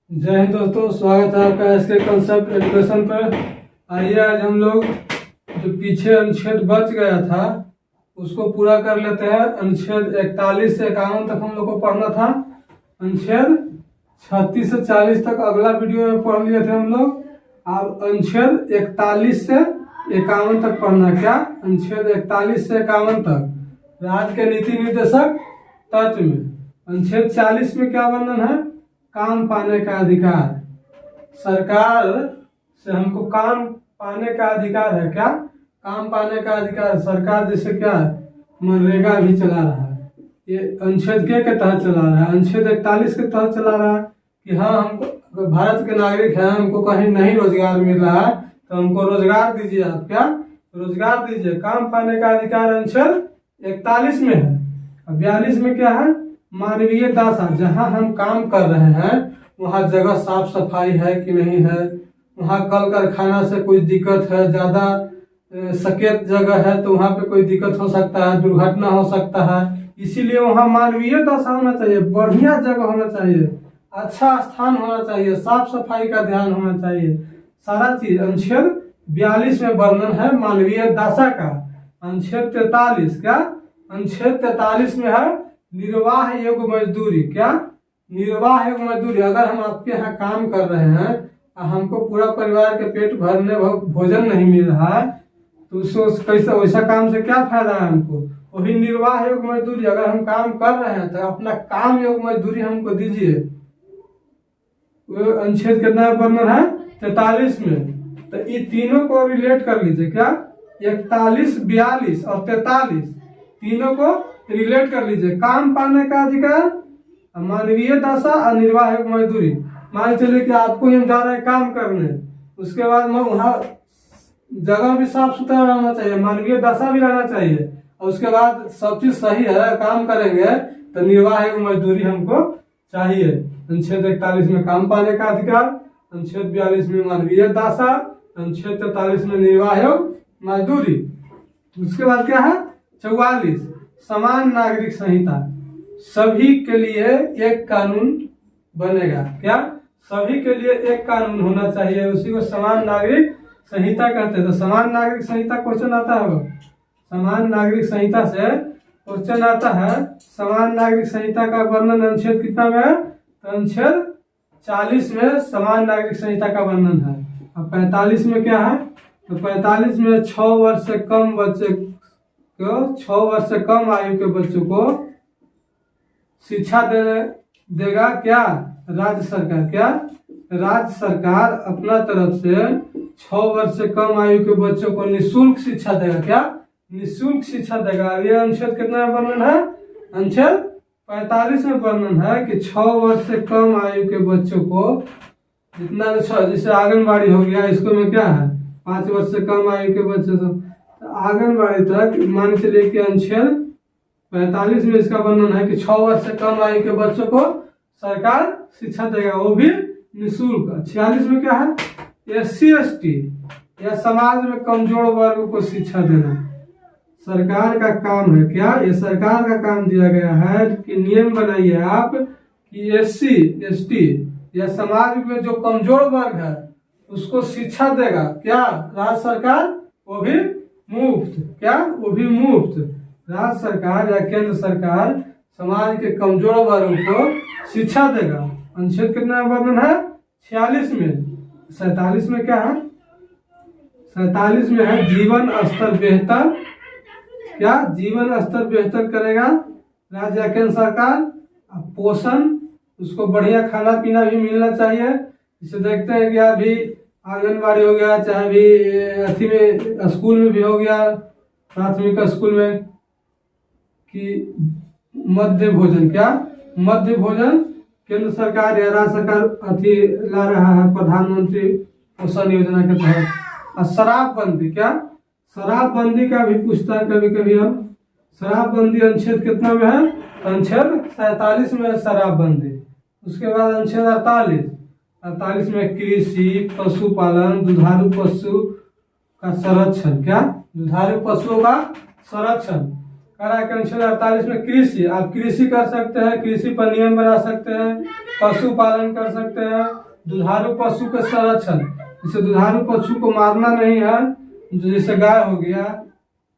जय हिंद दोस्तों, स्वागत है आपका एसके कंसेप्ट एजुकेशन पर। आइए आज हम लोग जो पीछे अनुच्छेद बच गया था उसको पूरा कर लेते हैं। अनुच्छेद 41 से 51 तक हम लोग को पढ़ना था। अनुच्छेद 36 से 40 तक अगला वीडियो में पढ़ लिए थे हम लोग। अब अनुच्छेद 41 से 51 तक पढ़ना। क्या? अनुच्छेद 41 से 51 तक राज्य के नीति निर्देशक तत्व में। अनुच्छेद 40 में क्या वर्णन है? काम पाने का अधिकार। सरकार से हमको काम पाने का अधिकार है। क्या? काम पाने का अधिकार। सरकार जैसे क्या मनरेगा भी चला रहा है, ये अनुच्छेद के तहत चला रहा है। अनुच्छेद 41 के तहत चला रहा है कि हाँ, हमको भारत के नागरिक हैं, हमको कहीं नहीं रोजगार मिल रहा है तो हमको रोजगार दीजिए। आप क्या रोजगार दीजिए। काम पाने का अधिकार अनुच्छेद 41 में है। अब 42 में क्या है? मानवीय दासा। जहां हम काम कर रहे हैं वहां जगह साफ सफाई है कि नहीं है, वहां कल कारखाना से कोई दिक्कत है, ज्यादा सकेत जगह है तो वहां पे कोई दिक्कत हो सकता है, दुर्घटना हो सकता है। इसीलिए वहां मानवीय दशा होना चाहिए, बढ़िया जगह होना चाहिए, अच्छा स्थान होना चाहिए, साफ सफाई का ध्यान होना चाहिए, सारा चीज। अनुच्छेद 42 में वर्णन है मानवीय दशा का। अनुच्छेद 43 क्या? अनुच्छेद 43 में है निर्वाह योग्य मजदूरी। क्या? निर्वाह योग्य मजदूरी। अगर हम आपके यहाँ काम कर रहे हैं, हमको पूरा परिवार के पेट भरने भोजन नहीं मिल रहा है तो उसको कैसे, वैसा काम से क्या फायदा है हमको? वही निर्वाह योग्य मजदूरी। अगर हम काम कर रहे हैं तो अपना काम योग्य मजदूरी हमको दीजिए। अनुच्छेद कितना वर्णन है? 43 में। तो ये तीनों को रिलेट कर लीजिए। क्या? 41, 42 और 43 तीनों को रिलेट कर लीजिए। काम पाने का अधिकार, मानवीय दशा और निर्वाह योग्य मजदूरी। मान चलिए कि आपको हम जा रहे हैं काम करने, उसके बाद में वहाँ जगह भी साफ सुथरा रहना चाहिए, मानवीय दशा भी रहना चाहिए, और उसके बाद सब चीज सही है, काम करेंगे तो निर्वाह योग्य मजदूरी हमको चाहिए। अनुच्छेद 41 में काम पाने का अधिकार, अनुच्छेद 42 में मानवीय दशा, अनुच्छेद 43 में निर्वाह योग्य मजदूरी। उसके बाद क्या है? 44 समान नागरिक संहिता। सभी के लिए एक कानून बनेगा। क्या? सभी के लिए एक कानून होना चाहिए, उसी को समान नागरिक संहिता कहते हैं। तो समान नागरिक संहिता क्वेश्चन आता है, समान नागरिक संहिता से क्वेश्चन आता है। समान नागरिक संहिता का वर्णन अनुच्छेद कितना में है? तो अनुच्छेद 40 में समान नागरिक संहिता का वर्णन है। अब 45 में क्या है? तो 45 में 6 वर्ष से कम बच्चे को, 6 वर्ष से कम आयु के बच्चों को शिक्षा देगा। क्या? राज्य सरकार। क्या? राज्य सरकार अपना तरफ से 6 वर्ष से कम आयु के बच्चों को निःशुल्क शिक्षा देगा। क्या? निःशुल्क शिक्षा देगा। ये अनुच्छेद कितना में वर्णन है? अनुच्छेद 45 में वर्णन है कि 6 वर्ष से कम आयु के बच्चों को जितना, जैसे आंगनबाड़ी हो गया, इसको में क्या है? 5 वर्ष से कम आयु के बच्चे तो आंगनबाड़ी तक मान चलिए कि अनुच्छेद 45 में इसका वर्णन है कि 6 वर्ष से कम आयु के बच्चों को सरकार शिक्षा देगा, वो भी निःशुल्क। 46 में क्या है? SC ST या समाज में कमजोर वर्ग को शिक्षा देना सरकार का काम है। क्या? ये सरकार का काम दिया गया है कि नियम बनाइए आप कि SC ST या समाज में जो कमजोर वर्ग है उसको शिक्षा देगा। क्या? राज्य सरकार, वो भी मुफ्त। क्या? वो भी मुफ्त। राज्य सरकार या केंद्र सरकार समाज के कमजोर वर्ग को शिक्षा देगा। अनुच्छेद कितना वर्णन है? 46 में। 47 में क्या है? 47 में है जीवन स्तर बेहतर। क्या? जीवन स्तर बेहतर करेगा राज्य या केंद्र सरकार। पोषण, उसको बढ़िया खाना पीना भी मिलना चाहिए। इसे देखते हैं कि अभी आंगनबाड़ी हो गया, चाहे भी अथी में स्कूल में भी हो गया, प्राथमिक स्कूल में, कि मध्य भोजन। क्या? मध्य भोजन केंद्र सरकार या राज्य सरकार अथी ला रहा है प्रधानमंत्री पोषण योजना के तहत। और शराबबंदी। क्या? शराबबंदी का भी पूछता है कभी कभी। अब शराबबंदी अनुच्छेद कितना में है? अनुच्छेद 47 में है शराबबंदी। उसके बाद अनुच्छेद 48 में कृषि, पशुपालन, दुधारू पशु का संरक्षण। क्या? दुधारू पशुओं का संरक्षण। करा के अनुच्छेद 48 में कृषि, आप कृषि कर सकते हैं, कृषि पर नियम बना सकते हैं, पशुपालन कर सकते हैं, दुधारू पशु के संरक्षण, जैसे दुधारू पशु को मारना नहीं है, जैसे गाय हो गया,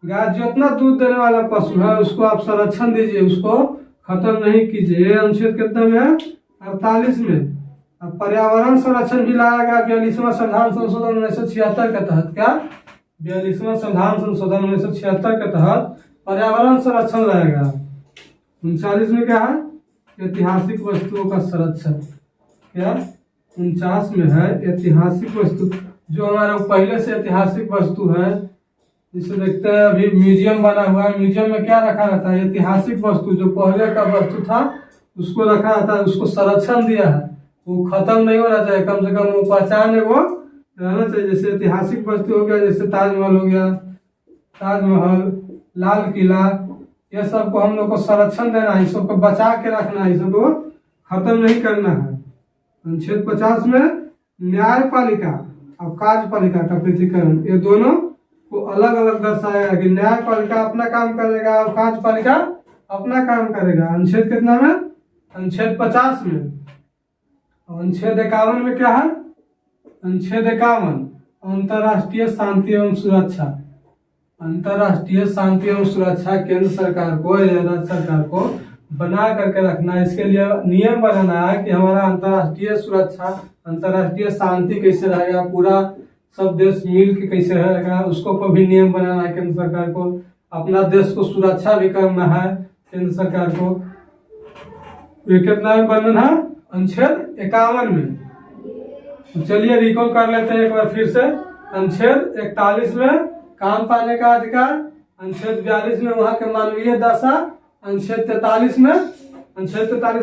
गाय जितना दूध देने वाला पशु है उसको आप संरक्षण दीजिए, उसको खत्म नहीं कीजिए। ये अनुच्छेद कितने में है? 48 में। अब पर्यावरण संरक्षण भी लाया गया 42वां संविधान संशोधन 1976 के तहत। क्या? 42वां संविधान संशोधन 1976 के तहत पर्यावरण संरक्षण लाया गया। 39 में क्या है? ऐतिहासिक वस्तुओं का संरक्षण। क्या? 49 में है ऐतिहासिक वस्तु, जो हमारा पहले से ऐतिहासिक वस्तु है, जिसे देखते हैं अभी म्यूजियम बना हुआ है, म्यूजियम में क्या रखा रहता है? ऐतिहासिक वस्तु, जो पहले का वस्तु था उसको रखा रहता है, उसको संरक्षण दिया है, वो खत्म नहीं होना चाहिए, कम से कम वो पहचान है वो रहना चाहिए। जैसे ऐतिहासिक वस्तु हो गया, जैसे ताजमहल हो गया, ताजमहल, लाल किला, ये सबको हम लोग को संरक्षण देना है, सबको बचा के रखना है, सबको खत्म नहीं करना है। अनुच्छेद 50 में न्यायपालिका और कार्यपालिका का पृथकीकरण, ये दोनों को अलग अलग दर्शाया है कि न्यायपालिका अपना काम करेगा और कार्यपालिका अपना काम करेगा। अनुच्छेद कितना में? अनुच्छेद 50 में। अनुच्छेद 51 में क्या है? अनुच्छेद 51 अंतर्राष्ट्रीय शांति एवं सुरक्षा। अंतर्राष्ट्रीय शांति एवं सुरक्षा केंद्र सरकार को या राज्य सरकार को बना करके रखना है। इसके लिए नियम बनाना है कि हमारा अंतर्राष्ट्रीय सुरक्षा, अंतर्राष्ट्रीय शांति कैसे रहेगा, पूरा सब देश मिल के कैसे रहेगा, उसको पर भी नियम बनाना है केंद्र सरकार को। अपना देश को सुरक्षा भी करना है केंद्र सरकार को। ये कितना में बंधन है? अनुच्छेद 51 में। चलिए रिकॉल कर लेते हैं एक बार फिर से। अनुच्छेद 41 में काम पाने का अधिकार, अनुच्छेद 42 में वहाँ के मानवीय दशा, अनुच्छेद 43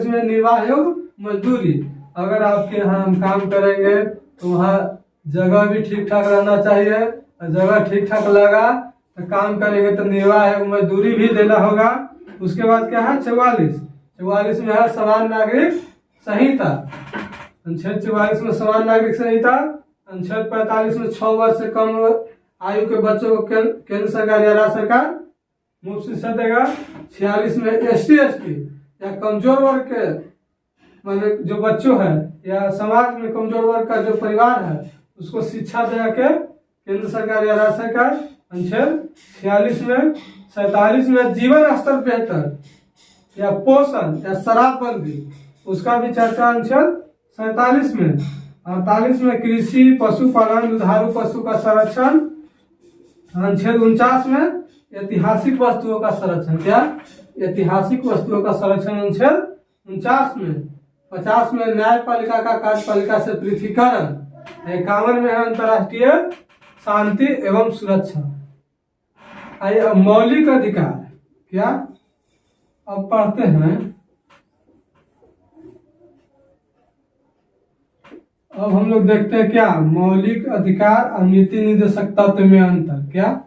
में निर्वाह योग्य मजदूरी। अगर आपके यहाँ हम काम करेंगे तो वहाँ जगह भी ठीक ठाक रहना चाहिए, जगह ठीक ठाक लगा तो काम करेंगे तो निर्वाह योग्य मजदूरी भी देना होगा। उसके बाद क्या है? 44 में है समान नागरिक संहिता। अनुच्छेद 44 में समान नागरिक संहिता। अनुच्छेद 45 में 6 वर्ष से कम आयु के बच्चों को केंद्र सरकार या राज्य सरकार मुफ्त शिक्षा देगा। 46 में ST ST या कमजोर वर्ग के माने जो बच्चों है या समाज में कमजोर वर्ग का जो परिवार है उसको शिक्षा देगा के केंद्र सरकार या राज्य सरकार। अनुच्छेद 46 में। 47 में जीवन स्तर बेहतर या पोषण या शराबबंदी, उसका भी चर्चा अनुच्छेद 47 में। 48 में कृषि, पशुपालन, दुधारू पशु का संरक्षण। अनुच्छेद 49 में ऐतिहासिक वस्तुओं का संरक्षण। क्या? ऐतिहासिक वस्तुओं का संरक्षण अनुच्छेद 49 में। 50 में न्यायपालिका का कार्यपालिका से पृथकीकरण। 51 में है अंतर्राष्ट्रीय शांति एवं सुरक्षा। आइए मौलिक अधिकार। क्या? अब पढ़ते हैं। अब हम लोग देखते हैं क्या मौलिक अधिकार और नीति निर्देशक तत्व में अंतर। क्या?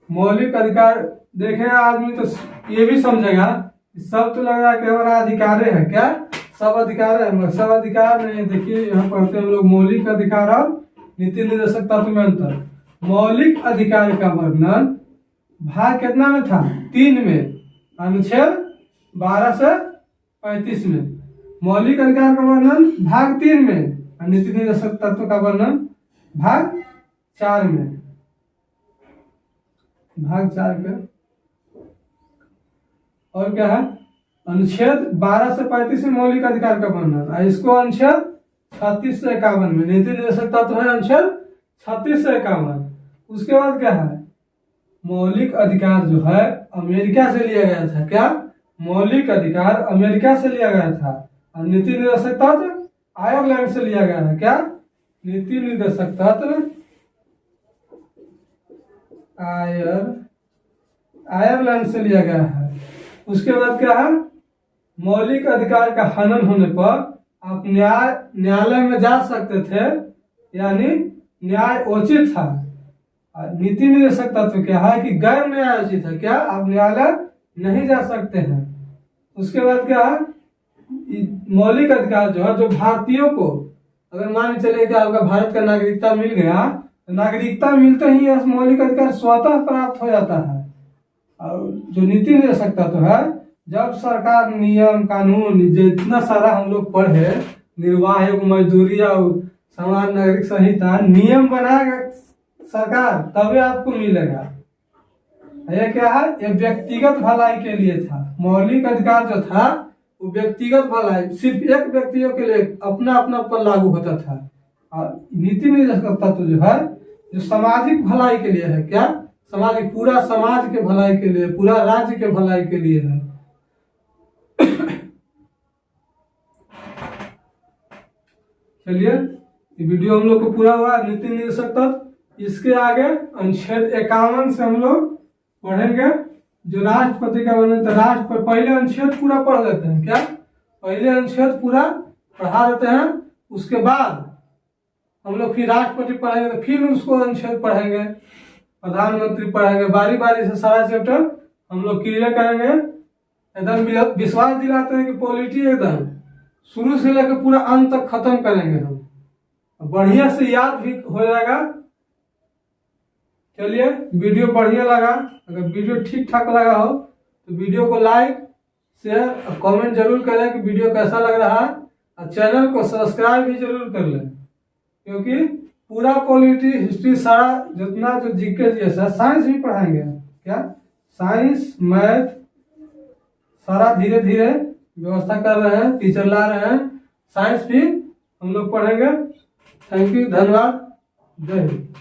मौलिक अधिकार देखें आदमी तो ये भी समझेगा, सब तो लग रहा है कि हमारा अधिकार है। क्या? सब अधिकार है, सब अधिकार नहीं। देखिए यहाँ पढ़ते हैं हम लोग मौलिक अधिकार और नीति निर्देशक तत्व में अंतर। मौलिक अधिकार का वर्णन भाग कितना में था? 3 में, अनुच्छेद 12 से 35 में। मौलिक अधिकार का वर्णन भाग 3 में, नीति निर्देशक तत्व का वर्णन भाग 4 में। भाग 4 के और क्या है? अनुच्छेद 12 से 35 में मौलिक अधिकार का वर्णन। इसको अनुच्छेद 36 से 51 में। नीति निर्देशक तत्व है अनुच्छेद 36 से 51। उसके बाद क्या है? मौलिक अधिकार जो है अमेरिका से लिया गया था। क्या? मौलिक अधिकार अमेरिका से लिया गया था और नीति निर्देशक तत्व आयरलैंड से लिया गया है। क्या? नीति निर्देशक तत्व आयरलैंड से लिया गया है। उसके बाद क्या है? मौलिक अधिकार का हनन होने पर आप न्यायालय में जा सकते थे, यानी न्याय उचित था। नीति निर्देशक तत्व क्या है कि गैर न्यायोचित है। क्या? आप न्यायालय नहीं जा सकते हैं। उसके बाद क्या है? मौलिक अधिकार जो है, जो भारतीयों को, अगर मान चले कि आपका भारत का नागरिकता मिल गया तो नागरिकता मिलते ही मौलिक अधिकार स्वतः प्राप्त हो जाता है। और जो नीति निर्देशक तत्व है, जब सरकार नियम कानून जितना सारा हम लोग पढ़े, निर्वाह एवं मजदूरी और समाज नागरिक संहिता, नियम बनाएगा सरकार तभी आपको मिलेगा। ये क्या है, ये व्यक्तिगत भलाई के लिए था। मौलिक अधिकार जो था वो व्यक्तिगत भलाई, सिर्फ एक व्यक्तियों के लिए अपना अपना पर लागू होता था। और नीति निर्देशक तत्व जो है, जो सामाजिक भलाई के लिए है, क्या सामाजिक, पूरा समाज के भलाई के लिए, पूरा राज्य के भलाई के लिए है। चलिए, ये वीडियो हम लोग को पूरा हुआ नीति निर्देशक तत्व। इसके आगे अनुच्छेद 51 से हम लोग पढ़ेंगे जो राष्ट्रपति का वर्णन। तो राष्ट्रपति पहले अनुच्छेद पूरा पढ़ लेते हैं, क्या पहले अनुच्छेद पूरा पढ़ा देते हैं, उसके बाद हम लोग फिर राष्ट्रपति पढ़ेंगे, तो फिर उसको अनुच्छेद पढ़ेंगे, प्रधानमंत्री पढ़ेंगे, बारी बारी से सारा चैप्टर हम लोग क्लियर करेंगे। एकदम विश्वास दिलाते हैं कि पॉलिटी एकदम शुरू से लेकर पूरा अंत तक खत्म करेंगे हम, बढ़िया से याद भी हो जाएगा। चलिए, वीडियो बढ़िया लगा, अगर वीडियो ठीक ठाक लगा हो तो वीडियो को लाइक शेयर और कमेंट जरूर करें कि वीडियो कैसा लग रहा है, और चैनल को सब्सक्राइब भी जरूर कर लें, क्योंकि पूरा पॉलिटी हिस्ट्री सारा जितना जो जीके जैसा साइंस भी पढ़ाएंगे, क्या साइंस मैथ सारा धीरे धीरे व्यवस्था कर रहे हैं, टीचर ला रहे हैं, साइंस भी हम लोग पढ़ेंगे। थैंक यू, धन्यवाद, जय हिंद।